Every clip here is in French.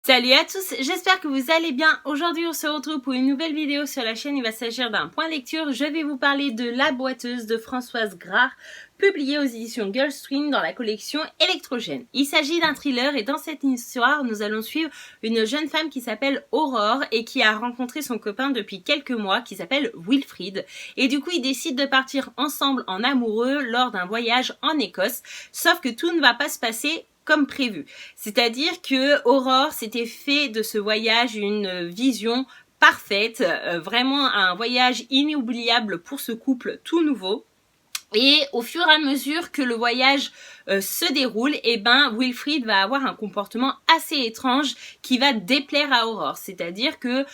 Salut à tous, j'espère que vous allez bien. Aujourd'hui on se retrouve pour une nouvelle vidéo sur la chaîne. Il va s'agir d'un point lecture. Je vais vous parler de La Boiteuse de Françoise Grard, publiée aux éditions Girlstring dans la collection Électrogène. Il s'agit d'un thriller et dans cette histoire nous allons suivre une jeune femme qui s'appelle Aurore et qui a rencontré son copain depuis quelques mois qui s'appelle Wilfried. Et du coup ils décident de partir ensemble en amoureux lors d'un voyage en Écosse. Sauf que tout ne va pas se passer comme prévu. C'est-à-dire que Aurore s'était fait de ce voyage une vision parfaite, vraiment un voyage inoubliable pour ce couple tout nouveau. Et au fur et à mesure que le voyage se déroule, Wilfried va avoir un comportement assez étrange qui va déplaire à Aurore. C'est-à-dire que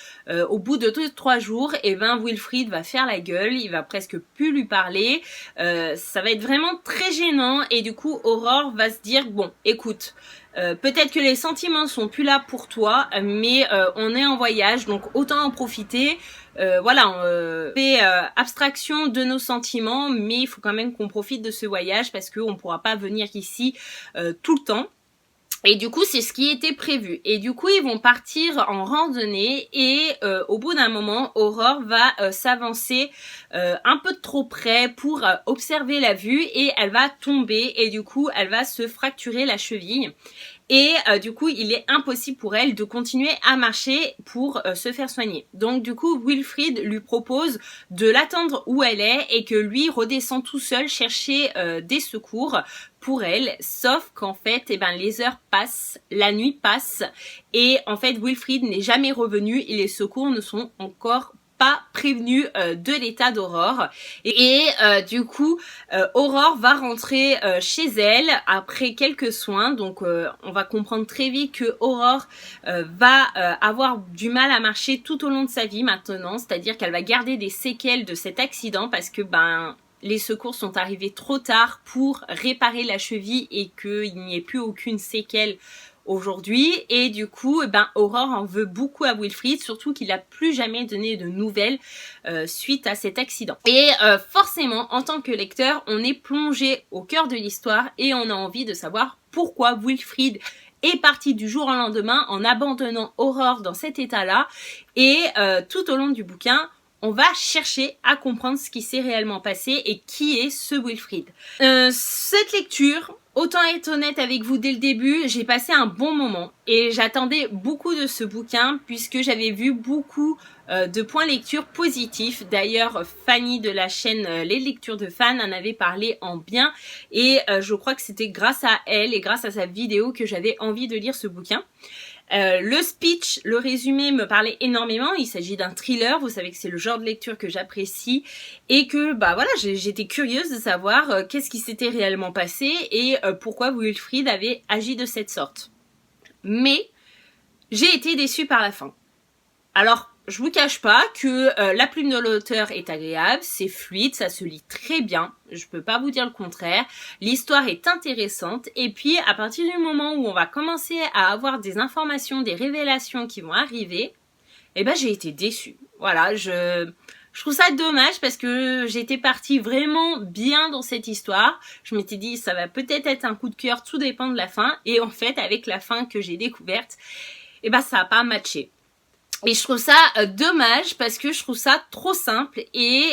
au bout de 2-3 jours, Wilfried va faire la gueule, il va presque plus lui parler. Ça va être vraiment très gênant et du coup Aurore va se dire bon, écoute. Peut-être que les sentiments sont plus là pour toi, mais on est en voyage, donc autant en profiter. On fait abstraction de nos sentiments, mais il faut quand même qu'on profite de ce voyage parce qu'on ne pourra pas venir ici tout le temps. Et du coup, c'est ce qui était prévu. Et du coup, ils vont partir en randonnée et au bout d'un moment, Aurore va s'avancer un peu trop près pour observer la vue et elle va tomber et du coup, elle va se fracturer la cheville. Et du coup, il est impossible pour elle de continuer à marcher pour se faire soigner. Donc du coup, Wilfried lui propose de l'attendre où elle est et que lui redescend tout seul chercher des secours pour elle. Sauf qu'en fait, les heures passent, la nuit passe et en fait, Wilfried n'est jamais revenu et les secours ne sont encore pas prévenue de l'état d'Aurore et du coup Aurore va rentrer chez elle après quelques soins. Donc on va comprendre très vite que Aurore va avoir du mal à marcher tout au long de sa vie maintenant, c'est-à-dire qu'elle va garder des séquelles de cet accident parce que les secours sont arrivés trop tard pour réparer la cheville et qu'il n'y ait plus aucune séquelle aujourd'hui. Et du coup, Aurore en veut beaucoup à Wilfried, surtout qu'il n'a plus jamais donné de nouvelles suite à cet accident. Et forcément, en tant que lecteur, on est plongé au cœur de l'histoire et on a envie de savoir pourquoi Wilfried est parti du jour au lendemain en abandonnant Aurore dans cet état-là. Et tout au long du bouquin, on va chercher à comprendre ce qui s'est réellement passé et qui est ce Wilfried. Cette lecture, autant être honnête avec vous dès le début, j'ai passé un bon moment et j'attendais beaucoup de ce bouquin puisque j'avais vu beaucoup de points lecture positifs. D'ailleurs, Fanny de la chaîne Les Lectures de Fans en avait parlé en bien et je crois que c'était grâce à elle et grâce à sa vidéo que j'avais envie de lire ce bouquin. Le speech, le résumé me parlait énormément. Il s'agit d'un thriller, vous savez que c'est le genre de lecture que j'apprécie et que j'étais curieuse de savoir qu'est-ce qui s'était réellement passé et pourquoi Wilfried avait agi de cette sorte. Mais j'ai été déçue par la fin. Alors, je vous cache pas que la plume de l'auteur est agréable, c'est fluide, ça se lit très bien, je peux pas vous dire le contraire. L'histoire est intéressante et puis à partir du moment où on va commencer à avoir des informations, des révélations qui vont arriver, j'ai été déçue. Voilà, je trouve ça dommage parce que j'étais partie vraiment bien dans cette histoire. Je m'étais dit ça va peut-être être un coup de cœur, tout dépend de la fin. Et en fait, avec la fin que j'ai découverte, ça n'a pas matché. Et je trouve ça dommage parce que je trouve ça trop simple et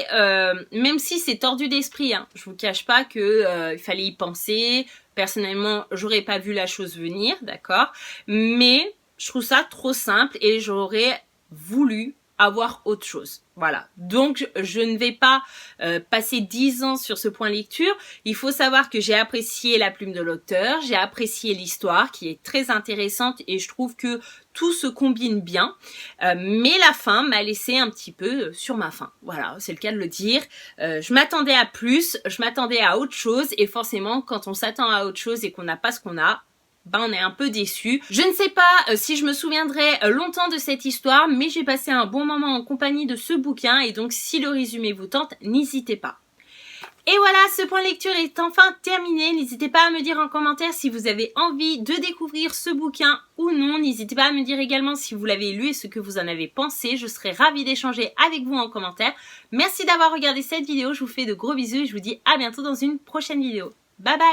même si c'est tordu d'esprit, je vous cache pas que il fallait y penser. Personnellement, j'aurais pas vu la chose venir, d'accord, mais je trouve ça trop simple et j'aurais voulu avoir autre chose. Voilà, donc je ne vais pas passer 10 ans sur ce point lecture. Il faut savoir que j'ai apprécié la plume de l'auteur, j'ai apprécié l'histoire qui est très intéressante et je trouve que tout se combine bien. Mais la fin m'a laissé un petit peu sur ma faim. Voilà, c'est le cas de le dire. Je m'attendais à plus, je m'attendais à autre chose et forcément quand on s'attend à autre chose et qu'on n'a pas ce qu'on a, on est un peu déçu. Je ne sais pas si je me souviendrai longtemps de cette histoire, mais j'ai passé un bon moment en compagnie de ce bouquin et donc si le résumé vous tente, n'hésitez pas. Et voilà, ce point lecture est enfin terminé. N'hésitez pas à me dire en commentaire si vous avez envie de découvrir ce bouquin ou non. N'hésitez pas à me dire également si vous l'avez lu et ce que vous en avez pensé. Je serai ravie d'échanger avec vous en commentaire. Merci d'avoir regardé cette vidéo. Je vous fais de gros bisous et je vous dis à bientôt dans une prochaine vidéo. Bye bye!